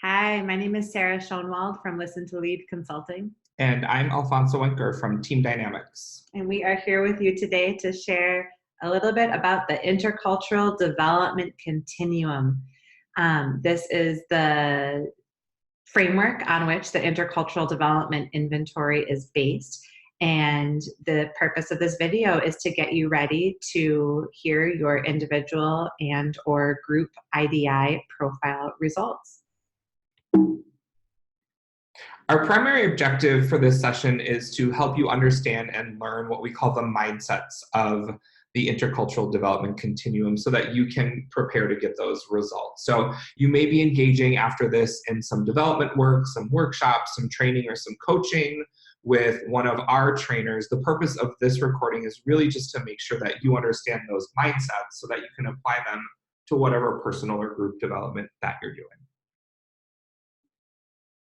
Hi, my name is Sarah Schoenwald from Listen to Lead Consulting, And I'm Alfonso Wenker from Team Dynamics. and we are here with you today to share a little bit about the Intercultural Development Continuum. This is the framework on which the Intercultural Development Inventory is based. And the purpose of this video is to get you ready to hear your individual and or group IDI profile results. Our primary objective for this session is to help you understand and learn what we call the mindsets of the intercultural development continuum so that you can prepare to get those results. So you may be engaging after this in some development work, some workshops, some training, or some coaching with one of our trainers. The purpose of this recording is really just to make sure that you understand those mindsets so that you can apply them to whatever personal or group development that you're doing.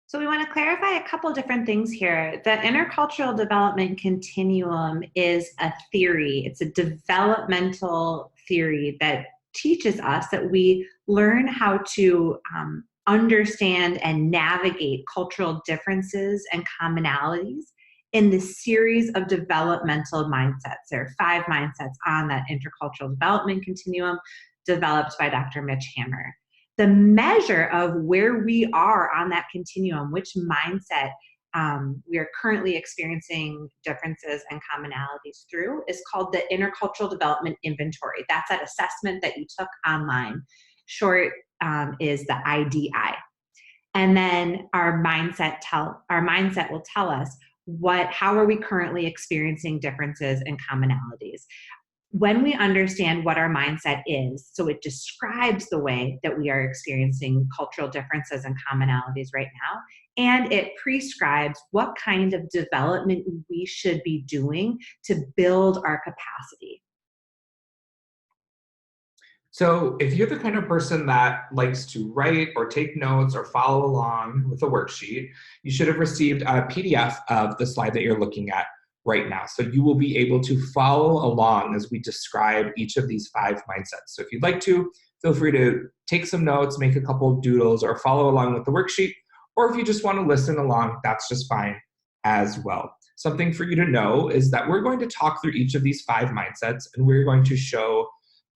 So we want to clarify a couple different things here. The intercultural development continuum is a theory. It's a developmental theory that teaches us that we learn how to understand and navigate cultural differences and commonalities in the series of developmental mindsets. There are 5 mindsets on that intercultural development continuum developed by Dr. Mitch Hammer. The measure of where we are on that continuum, which mindset we are currently experiencing differences and commonalities through, is called the Intercultural Development Inventory. That's that assessment that you took online. Short is the IDI. And then our mindset will tell us how are we currently experiencing differences and commonalities. When we understand what our mindset is, so it describes the way that we are experiencing cultural differences and commonalities right now, and it prescribes what kind of development we should be doing to build our capacity. So if you're the kind of person that likes to write or take notes or follow along with a worksheet, you should have received a PDF of the slide that you're looking at right now. So you will be able to follow along as we describe each of these 5 mindsets. So if you'd like to, feel free to take some notes, make a couple of doodles, or follow along with the worksheet. Or if you just want to listen along, that's just fine as well. Something for you to know is that we're going to talk through each of these 5 mindsets, and we're going to show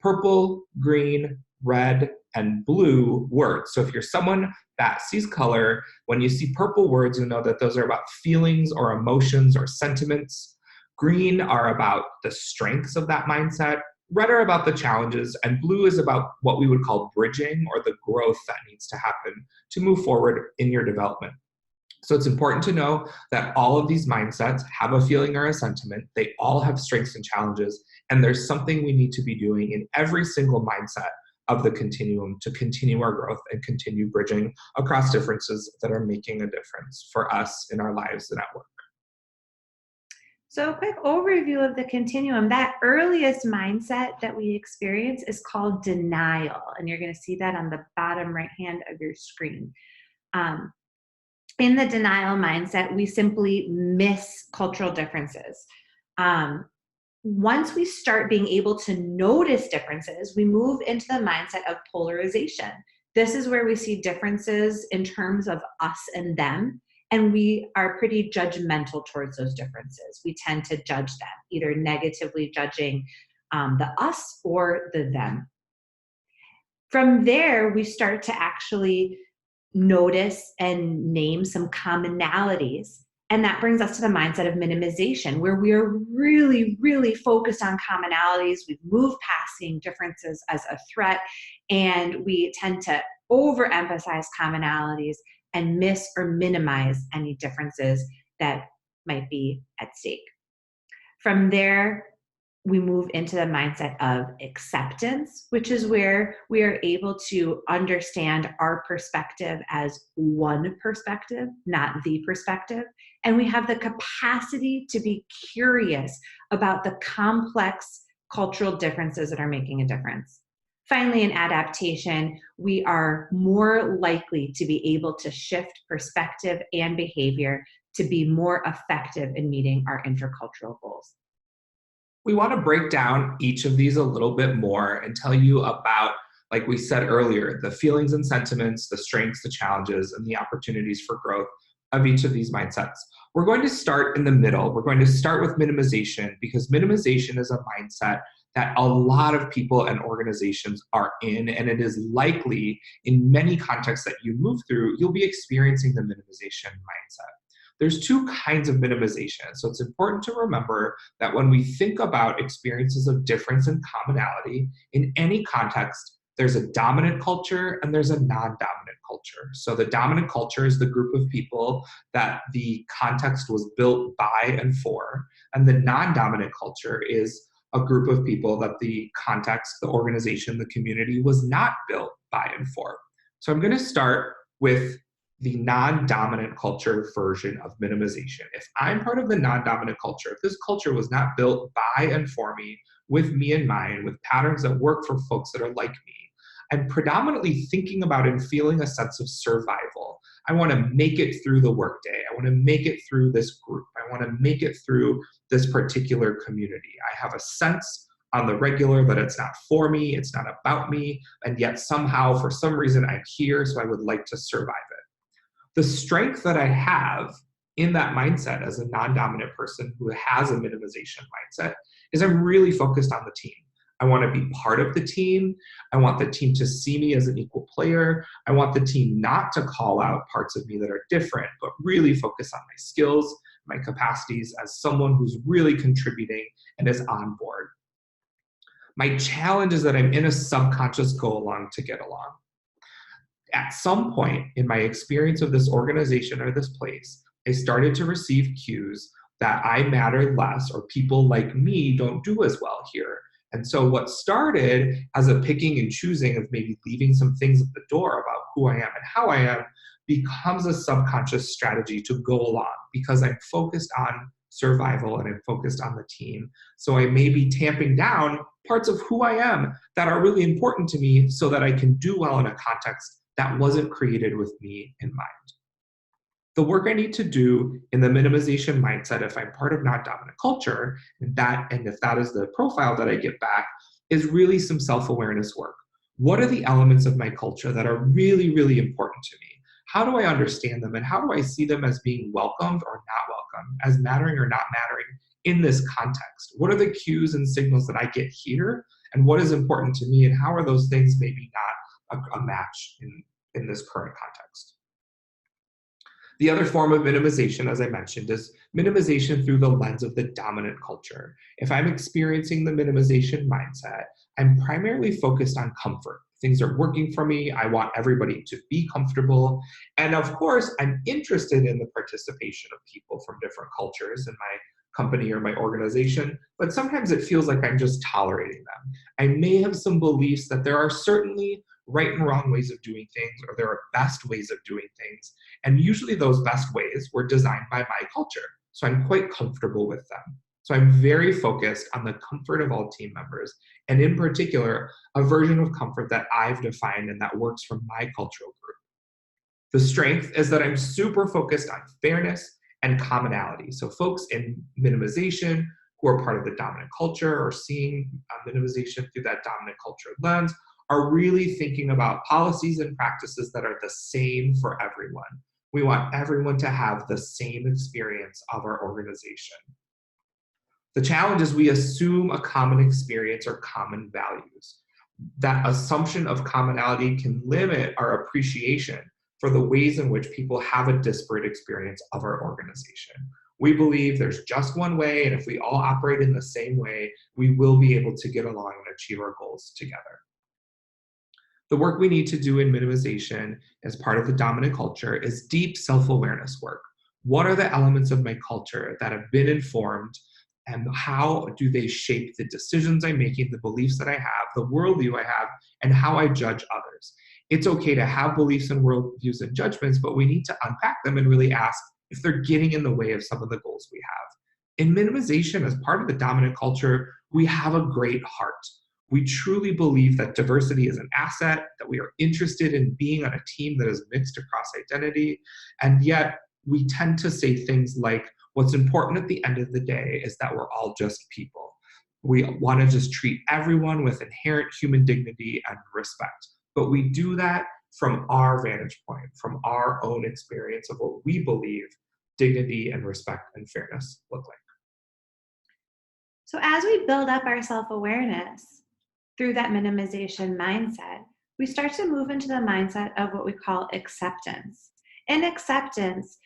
purple, green, red, and blue words. So if you're someone that sees color, when you see purple words, you know that those are about feelings or emotions or sentiments. Green are about the strengths of that mindset. Red are about the challenges, and blue is about what we would call bridging or the growth that needs to happen to move forward in your development. So it's important to know that all of these mindsets have a feeling or a sentiment. They all have strengths and challenges, and there's something we need to be doing in every single mindset of the continuum to continue our growth and continue bridging across differences that are making a difference for us in our lives and at work. So a quick overview of the continuum. That earliest mindset that we experience is called denial, and you're going to see that on the bottom right hand of your screen. In the denial mindset, we simply miss cultural differences. Once we start being able to notice differences, we move into the mindset of polarization. This is where we see differences in terms of us and them, and we are pretty judgmental towards those differences. We tend to judge them, either negatively judging the us or the them. From there, we start to actually notice and name some commonalities. And that brings us to the mindset of minimization, where we are really, really focused on commonalities. We've moved past seeing differences as a threat, and we tend to overemphasize commonalities and miss or minimize any differences that might be at stake. From there, we move into the mindset of acceptance, which is where we are able to understand our perspective as one perspective, not the perspective. And we have the capacity to be curious about the complex cultural differences that are making a difference. Finally, in adaptation, we are more likely to be able to shift perspective and behavior to be more effective in meeting our intercultural goals. We want to break down each of these a little bit more and tell you about like we said earlier, the feelings and sentiments, the strengths, the challenges, and the opportunities for growth of each of these mindsets. We're going to start in the middle. We're going to start with minimization because minimization is a mindset that a lot of people and organizations are in, and it is likely in many contexts that you move through, you'll be experiencing the minimization mindset. There's two kinds of minimization. So it's important to remember that when we think about experiences of difference and commonality in any context, there's a dominant culture and there's a non-dominant culture. So the dominant culture is the group of people that the context was built by and for, and the non-dominant culture is a group of people that the context, the organization, the community was not built by and for. So I'm going to start with the non-dominant culture version of minimization. If I'm part of the non-dominant culture, if this culture was not built by and for me, with me in mind, with patterns that work for folks that are like me, I'm predominantly thinking about and feeling a sense of survival. I want to make it through the workday. I want to make it through this group. I want to make it through this particular community. I have a sense on the regular that it's not for me, it's not about me, and yet somehow, for some reason, I'm here, so I would like to survive it. The strength that I have in that mindset as a non-dominant person who has a minimization mindset is I'm really focused on the team. I want to be part of the team. I want the team to see me as an equal player. I want the team not to call out parts of me that are different, but really focus on my skills, my capacities as someone who's really contributing and is on board. My challenge is that I'm in a subconscious go along to get along. At some point in my experience of this organization or this place, I started to receive cues that I matter less or people like me don't do as well here. And so what started as a picking and choosing of maybe leaving some things at the door about who I am and how I am becomes a subconscious strategy to go along because I'm focused on survival and I'm focused on the team. So I may be tamping down parts of who I am that are really important to me so that I can do well in a context that wasn't created with me in mind. The work I need to do in the minimization mindset, if I'm part of non-dominant culture, and if that is the profile that I get back, is really some self-awareness work. What are the elements of my culture that are really, really important to me? How do I understand them, and how do I see them as being welcomed or not welcomed, as mattering or not mattering in this context? What are the cues and signals that I get here, and what is important to me, and how are those things maybe not a match in this current context? The other form of minimization, as I mentioned, is minimization through the lens of the dominant culture. If I'm experiencing the minimization mindset, I'm primarily focused on comfort. Things are working for me. I want everybody to be comfortable. And of course, I'm interested in the participation of people from different cultures in my company or my organization, but sometimes it feels like I'm just tolerating them. I may have some beliefs that there are certainly right and wrong ways of doing things, or there are best ways of doing things. And usually those best ways were designed by my culture. So I'm quite comfortable with them. So I'm very focused on the comfort of all team members, and in particular, a version of comfort that I've defined and that works for my cultural group. The strength is that I'm super focused on fairness and commonality. So folks in minimization who are part of the dominant culture or seeing minimization through that dominant culture lens are really thinking about policies and practices that are the same for everyone. We want everyone to have the same experience of our organization. The challenge is we assume a common experience or common values. That assumption of commonality can limit our appreciation for the ways in which people have a disparate experience of our organization. We believe there's just one way, and if we all operate in the same way, we will be able to get along and achieve our goals together. The work we need to do in minimization as part of the dominant culture is deep self-awareness work. What are the elements of my culture that have been informed, and how do they shape the decisions I'm making, the beliefs that I have, the worldview I have, and how I judge others? It's okay to have beliefs and worldviews and judgments, but we need to unpack them and really ask if they're getting in the way of some of the goals we have. In minimization, as part of the dominant culture, we have a great heart. We truly believe that diversity is an asset, that we are interested in being on a team that is mixed across identity, and yet we tend to say things like, what's important at the end of the day is that we're all just people. We want to just treat everyone with inherent human dignity and respect. But we do that from our vantage point, from our own experience of what we believe dignity and respect and fairness look like. So as we build up our self-awareness through that minimization mindset, we start to move into the mindset of what we call acceptance. In acceptance,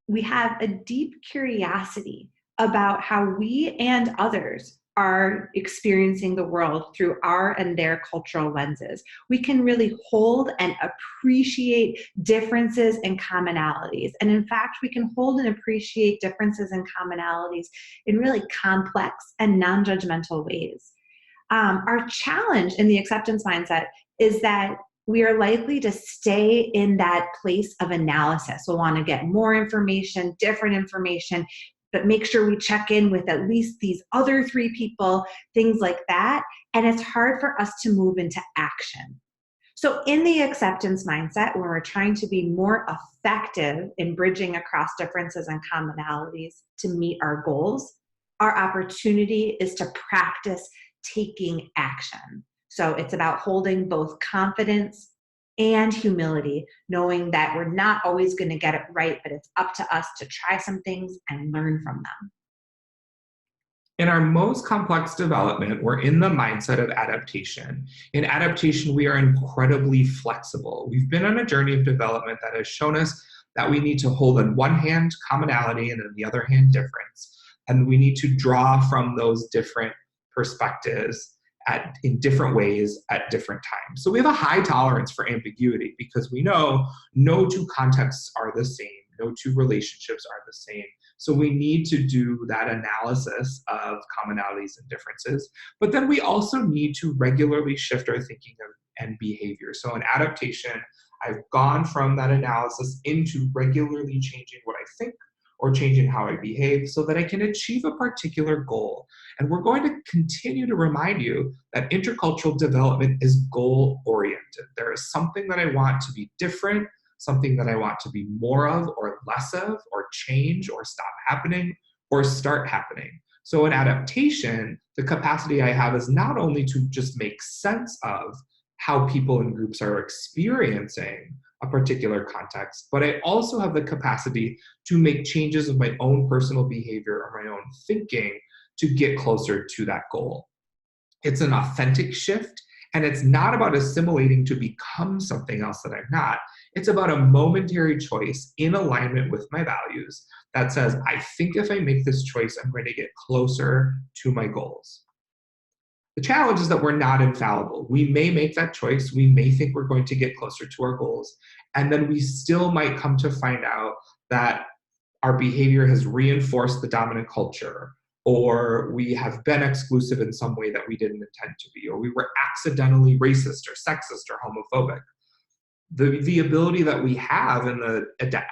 we have a deep curiosity about how we and others are experiencing the world through our and their cultural lenses. We can really hold and appreciate differences and commonalities. And in fact, we can hold and appreciate differences and commonalities in really complex and non-judgmental ways. Our challenge in the acceptance mindset is that we are likely to stay in that place of analysis. We'll want to get more information, different information, but make sure we check in with at least these other 3 people, things like that. And it's hard for us to move into action. So in the acceptance mindset, when we're trying to be more effective in bridging across differences and commonalities to meet our goals, our opportunity is to practice taking action. So it's about holding both confidence and humility, knowing that we're not always going to get it right, but it's up to us to try some things and learn from them. In our most complex development, we're in the mindset of adaptation. In adaptation, we are incredibly flexible. We've been on a journey of development that has shown us that we need to hold on one hand commonality and on the other hand difference. And we need to draw from those different perspectives in different ways at different times. So we have a high tolerance for ambiguity because we know no 2 contexts are the same, no 2 relationships are the same. So we need to do that analysis of commonalities and differences. But then we also need to regularly shift our thinking and behavior. So in adaptation, I've gone from that analysis into regularly changing what I think or changing how I behave so that I can achieve a particular goal. And we're going to continue to remind you that intercultural development is goal-oriented. There is something that I want to be different, something that I want to be more of or less of, or change or stop happening or start happening. So in adaptation, the capacity I have is not only to just make sense of how people and groups are experiencing a particular context, but I also have the capacity to make changes of my own personal behavior or my own thinking to get closer to that goal. It's an authentic shift, and it's not about assimilating to become something else that I'm not. It's about a momentary choice in alignment with my values that says, I think if I make this choice, I'm going to get closer to my goals. The challenge is that we're not infallible. We may make that choice. We may think we're going to get closer to our goals. And then we still might come to find out that our behavior has reinforced the dominant culture, or we have been exclusive in some way that we didn't intend to be, or we were accidentally racist or sexist or homophobic. The ability that we have in the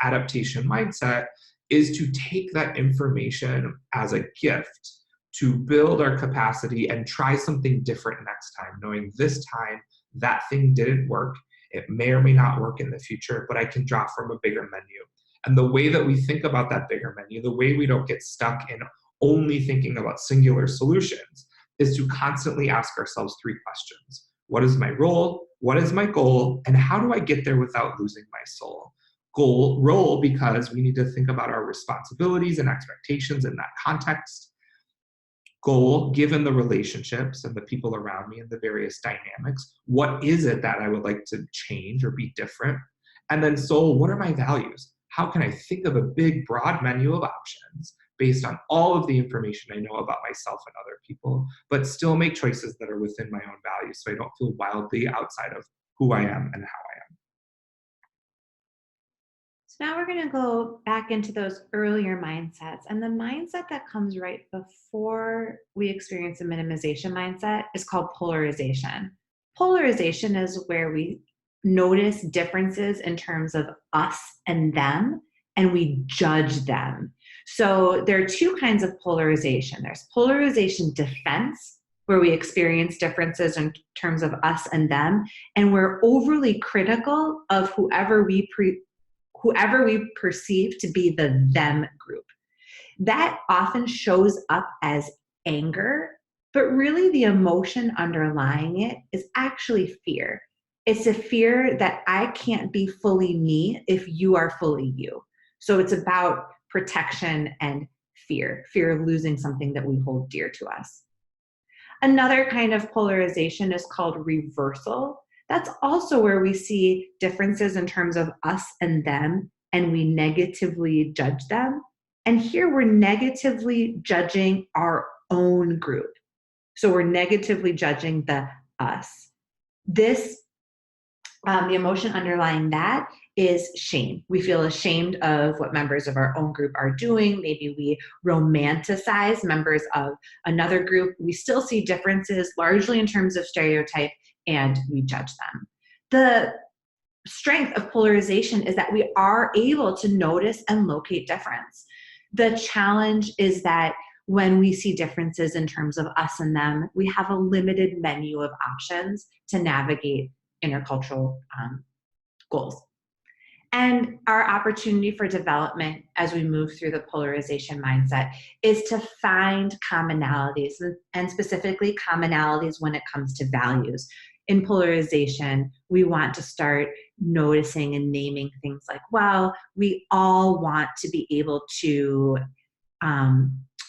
adaptation mindset is to take that information as a gift to build our capacity and try something different next time, knowing this time that thing didn't work. It may or may not work in the future, but I can draw from a bigger menu. And the way that we think about that bigger menu, the way we don't get stuck in only thinking about singular solutions, is to constantly ask ourselves 3 questions. What is my role? What is my goal? And how do I get there without losing my soul? Role, because we need to think about our responsibilities and expectations in that context. Goal, given the relationships and the people around me and the various dynamics, what is it that I would like to change or be different? And then soul, what are my values? How can I think of a big, broad menu of options based on all of the information I know about myself and other people, but still make choices that are within my own values so I don't feel wildly outside of who I am and how I am? So now we're going to go back into those earlier mindsets. And the mindset that comes right before we experience a minimization mindset is called polarization. Polarization is where we notice differences in terms of us and them, and we judge them. So there are 2 kinds of polarization. There's polarization defense, where we experience differences in terms of us and them, and we're overly critical of whoever we perceive to be the them group. That often shows up as anger But really, the emotion underlying it is actually fear. It's a fear that I can't be fully me if you are fully you. So it's about protection and fear of losing something that we hold dear to us. Another kind of polarization is called reversal. That's also where we see differences in terms of us and them, and we negatively judge them. And here we're negatively judging our own group. So we're negatively judging the us. This, the emotion underlying that is shame. We feel ashamed of what members of our own group are doing. Maybe we romanticize members of another group. We still see differences largely in terms of stereotype, and we judge them. The strength of polarization is that we are able to notice and locate difference. The challenge is that when we see differences in terms of us and them, we have a limited menu of options to navigate intercultural goals. And our opportunity for development as we move through the polarization mindset is to find commonalities, and specifically commonalities when it comes to values. In polarization, we want to start noticing and naming things like, well, we all want to be able to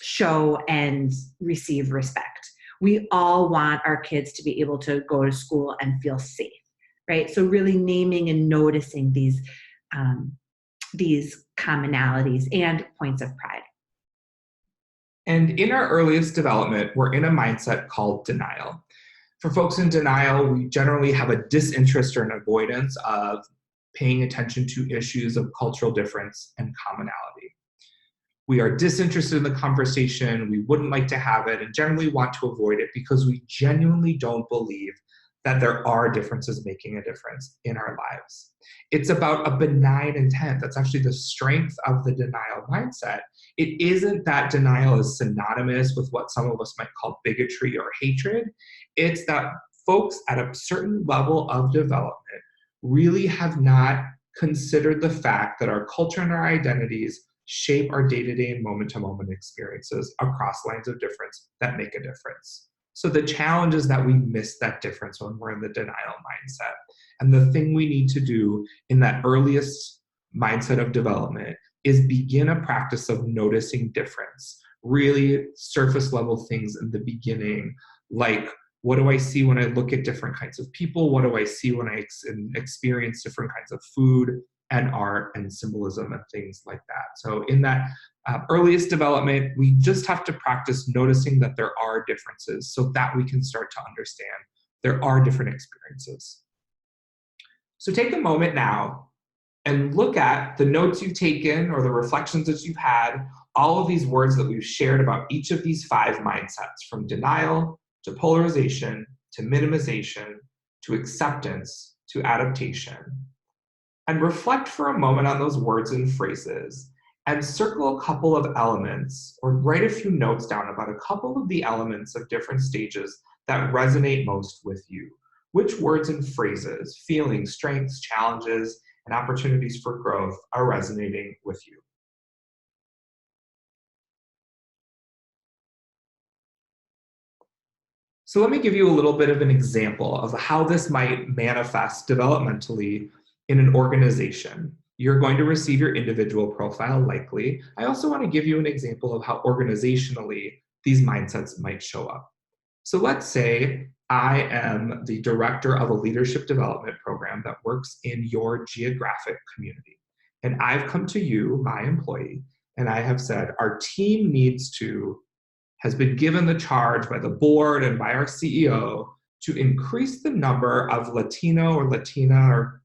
show and receive respect. We all want our kids to be able to go to school and feel safe, right? So really naming and noticing these commonalities and points of pride. And in our earliest development, we're in a mindset called denial. For folks in denial, we generally have a disinterest or an avoidance of paying attention to issues of cultural difference and commonality. We are disinterested in the conversation, we wouldn't like to have it, and generally want to avoid it because we genuinely don't believe that there are differences making a difference in our lives. It's about a benign intent. That's actually the strength of the denial mindset. It isn't that denial is synonymous with what some of us might call bigotry or hatred. It's that folks at a certain level of development really have not considered the fact that our culture and our identities shape our day-to-day and moment-to-moment experiences across lines of difference that make a difference. So the challenge is that we miss that difference when we're in the denial mindset. And the thing we need to do in that earliest mindset of development is begin a practice of noticing difference, really surface level things in the beginning, like what do I see when I look at different kinds of people? What do I see when I experience different kinds of food and art and symbolism and things like that? So in that earliest development, we just have to practice noticing that there are differences so that we can start to understand there are different experiences. So take a moment now and look at the notes you've taken or the reflections that you've had, all of these words that we've shared about each of these 5 mindsets, from denial to polarization to minimization to acceptance to adaptation. And reflect for a moment on those words and phrases and circle a couple of elements or write a few notes down about a couple of the elements of different stages that resonate most with you. Which words and phrases, feelings, strengths, challenges, and opportunities for growth are resonating with you? So let me give you a little bit of an example of how this might manifest developmentally in an organization. You're going to receive your individual profile likely. I also want to give you an example of how organizationally these mindsets might show up. So let's say I am the director of a leadership development program that works in your geographic community. And I've come to you, my employee, and I have said, our team has been given the charge by the board and by our CEO to increase the number of Latino or Latina, or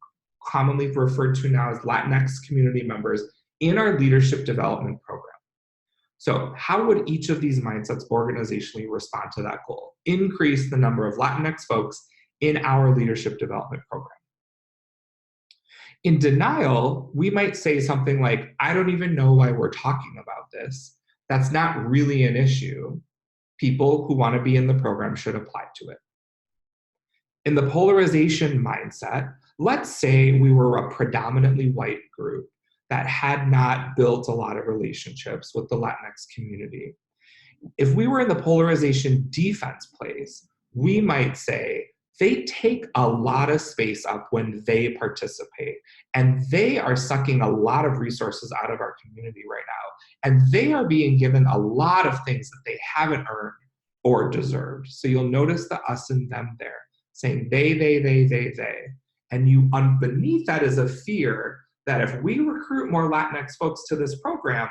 commonly referred to now as Latinx community members in our leadership development program. So how would each of these mindsets organizationally respond to that goal? Increase the number of Latinx folks in our leadership development program. In denial, we might say something like, I don't even know why we're talking about this. That's not really an issue. People who want to be in the program should apply to it. In the polarization mindset, let's say we were a predominantly white group that had not built a lot of relationships with the Latinx community. If we were in the polarization defense place, we might say they take a lot of space up when they participate, and they are sucking a lot of resources out of our community right now, and they are being given a lot of things that they haven't earned or deserved. So you'll notice the us and them there, saying they. And you, beneath that is a fear that if we recruit more Latinx folks to this program,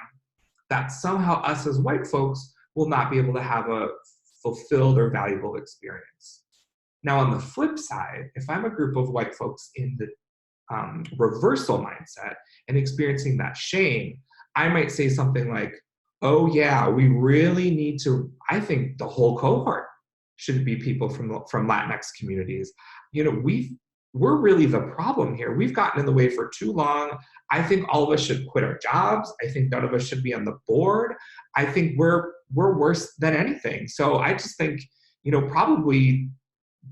that somehow us as white folks will not be able to have a fulfilled or valuable experience. Now, on the flip side, if I'm a group of white folks in the reversal mindset and experiencing that shame, I might say something like, oh yeah, we really need to, I think the whole cohort should be people from Latinx communities. You know, we're really the problem here. We've gotten in the way for too long. I think all of us should quit our jobs. I think none of us should be on the board. I think we're worse than anything. So I just think, you know, probably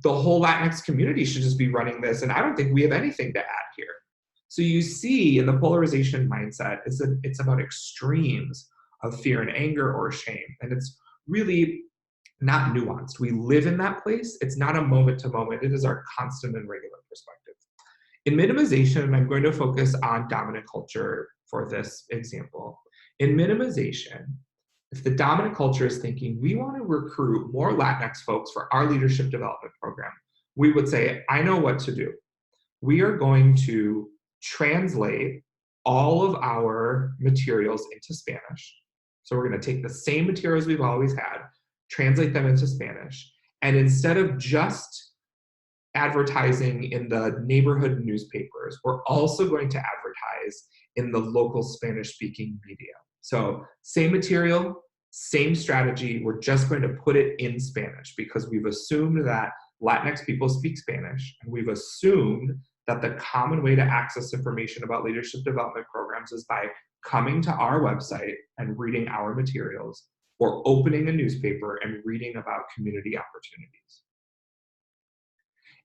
the whole Latinx community should just be running this, and I don't think we have anything to add here. So you see in the polarization mindset, it's about extremes of fear and anger or shame, and it's really not nuanced. We live in that place. It's not a moment to moment. It is our constant and regular perspective. In minimization, I'm going to focus on dominant culture for this example. In minimization, if the dominant culture is thinking, we want to recruit more Latinx folks for our leadership development program, we would say, I know what to do. We are going to translate all of our materials into Spanish. So we're going to take the same materials we've always had, translate them into Spanish, and instead of just advertising in the neighborhood newspapers, we're also going to advertise in the local Spanish-speaking media. So same material, same strategy, we're just going to put it in Spanish because we've assumed that Latinx people speak Spanish, and we've assumed that the common way to access information about leadership development programs is by coming to our website and reading our materials, or opening a newspaper and reading about community opportunities.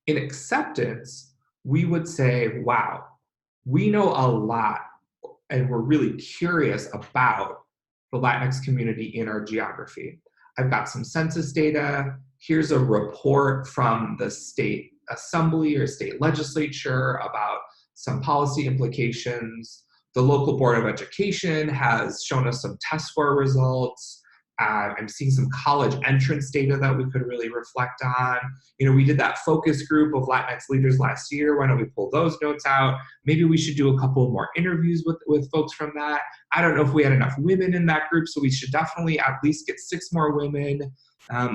In acceptance, we would say, wow, we know a lot and we're really curious about the Latinx community in our geography. I've got some census data. Here's a report from the state assembly or state legislature about some policy implications. The local board of education has shown us some test score results. I'm seeing some college entrance data that we could really reflect on. You know, we did that focus group of Latinx leaders last year. Why don't we pull those notes out? Maybe we should do a couple more interviews with folks from that. I don't know if we had enough women in that group, so we should definitely at least get 6 more women.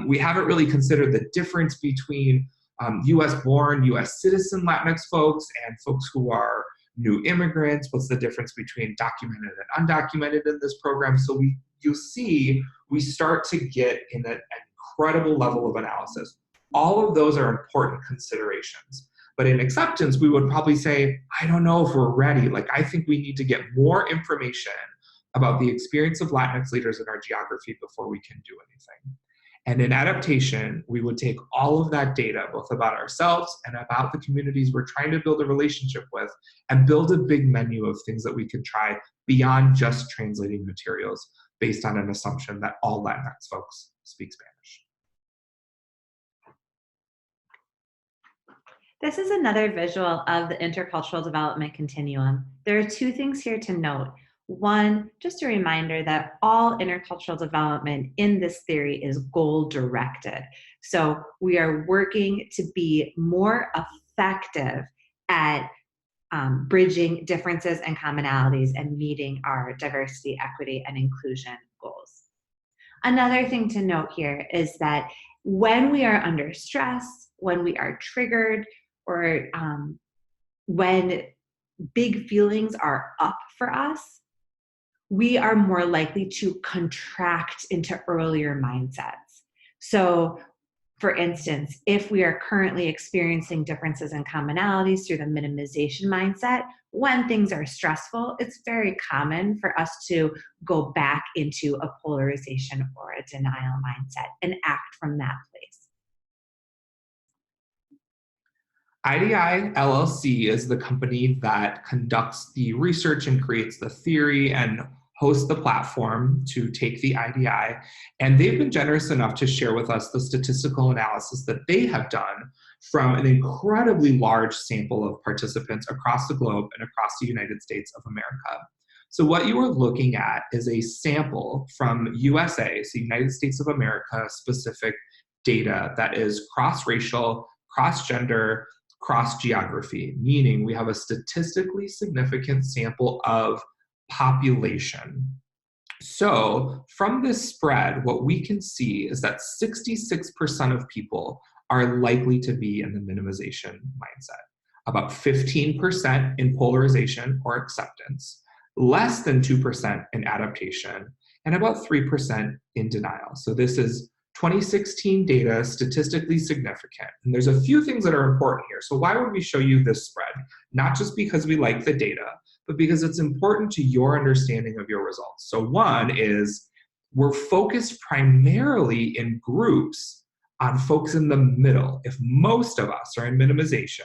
We haven't really considered the difference between US-born, US citizen Latinx folks and folks who are new immigrants. What's the difference between documented and undocumented in this program? So you see, we start to get in an incredible level of analysis. All of those are important considerations. But in acceptance, we would probably say, I don't know if we're ready. Like, I think we need to get more information about the experience of Latinx leaders in our geography before we can do anything. And in adaptation, we would take all of that data, both about ourselves and about the communities we're trying to build a relationship with, and build a big menu of things that we could try beyond just translating materials based on an assumption that all Latinx folks speak Spanish. This is another visual of the intercultural development continuum. There are 2 things here to note. One, just a reminder that all intercultural development in this theory is goal-directed. So we are working to be more effective at bridging differences and commonalities and meeting our diversity, equity, and inclusion goals. Another thing to note here is that when we are under stress, when we are triggered, or when big feelings are up for us, we are more likely to contract into earlier mindsets. So, for instance, if we are currently experiencing differences and commonalities through the minimization mindset, when things are stressful, it's very common for us to go back into a polarization or a denial mindset and act from that place. IDI LLC is the company that conducts the research and creates the theory and host the platform to take the IDI, and they've been generous enough to share with us the statistical analysis that they have done from an incredibly large sample of participants across the globe and across the United States of America. So what you are looking at is a sample from USA, so United States of America specific data that is cross-racial, cross-gender, cross-geography, meaning we have a statistically significant sample of population. So from this spread, what we can see is that 66% of people are likely to be in the minimization mindset, about 15% in polarization or acceptance, less than 2% in adaptation, and about 3% in denial. So this is 2016 data, statistically significant. And there's a few things that are important here. So why would we show you this spread? Not just because we like the data, but because it's important to your understanding of your results. So one is we're focused primarily in groups on folks in the middle. If most of us are in minimization,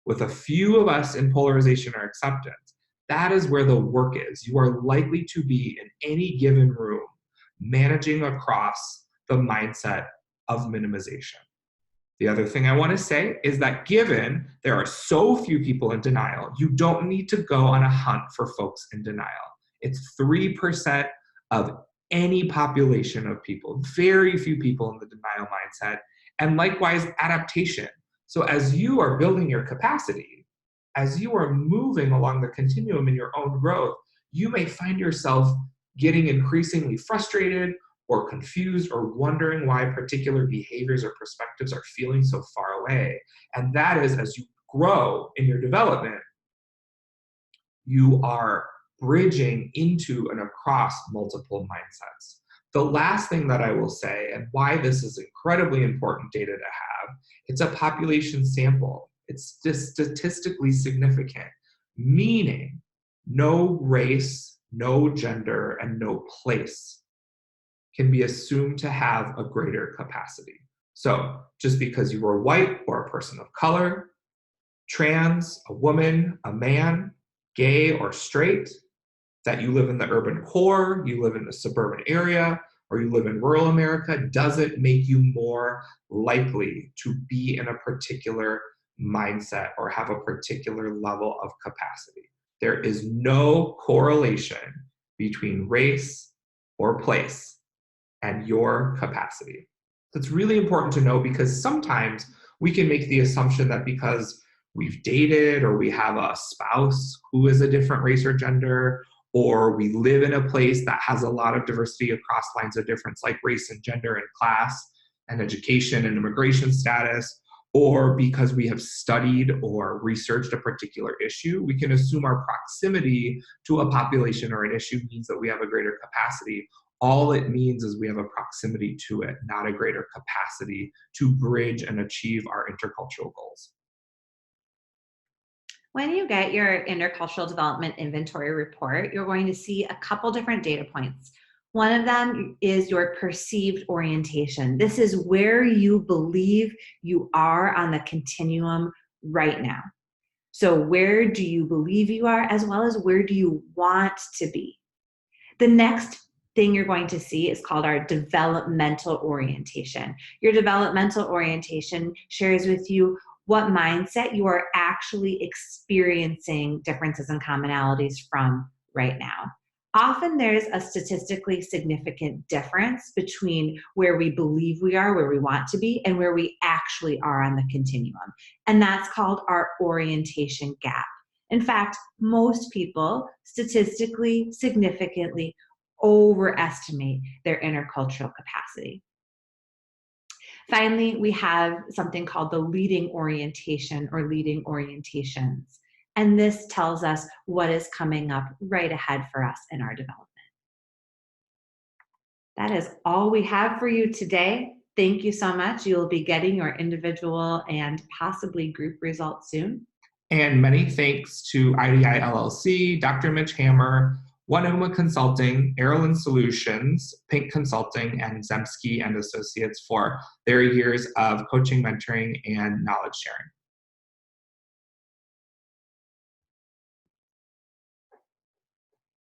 with a few of us in polarization or acceptance, that is where the work is. You are likely to be in any given room managing across the mindset of minimization. The other thing I want to say is that given there are so few people in denial, you don't need to go on a hunt for folks in denial. It's 3% of any population of people, very few people in the denial mindset, and likewise adaptation. So as you are building your capacity, as you are moving along the continuum in your own growth, you may find yourself getting increasingly frustrated or confused or wondering why particular behaviors or perspectives are feeling so far away. And that is, as you grow in your development, you are bridging into and across multiple mindsets. The last thing that I will say, and why this is incredibly important data to have, it's a population sample. It's statistically significant, meaning no race, no gender, and no place can be assumed to have a greater capacity. So just because you are white or a person of color, trans, a woman, a man, gay or straight, that you live in the urban core, you live in the suburban area, or you live in rural America, doesn't make you more likely to be in a particular mindset or have a particular level of capacity. There is no correlation between race or place and your capacity. That's really important to know because sometimes we can make the assumption that because we've dated or we have a spouse who is a different race or gender, or we live in a place that has a lot of diversity across lines of difference like race and gender and class and education and immigration status, or because we have studied or researched a particular issue, we can assume our proximity to a population or an issue means that we have a greater capacity. All it means is we have a proximity to it, not a greater capacity to bridge and achieve our intercultural goals. When you get your intercultural development inventory report, you're going to see a couple different data points. One of them is your perceived orientation. This is where you believe you are on the continuum right now. So where do you believe you are, as well as where do you want to be? The next thing you're going to see is called our developmental orientation. Your developmental orientation shares with you what mindset you are actually experiencing differences and commonalities from right now. Often there's a statistically significant difference between where we believe we are, where we want to be, and where we actually are on the continuum. And that's called our orientation gap. In fact, most people statistically significantly overestimate their intercultural capacity. Finally, we have something called the leading orientation or leading orientations. And this tells us what is coming up right ahead for us in our development. That is all we have for you today. Thank you so much. You'll be getting your individual and possibly group results soon. And many thanks to IDI LLC, Dr. Mitch Hammer, One Uma Consulting, Airland Solutions, Pink Consulting, and Zemsky and Associates for their years of coaching, mentoring, and knowledge sharing.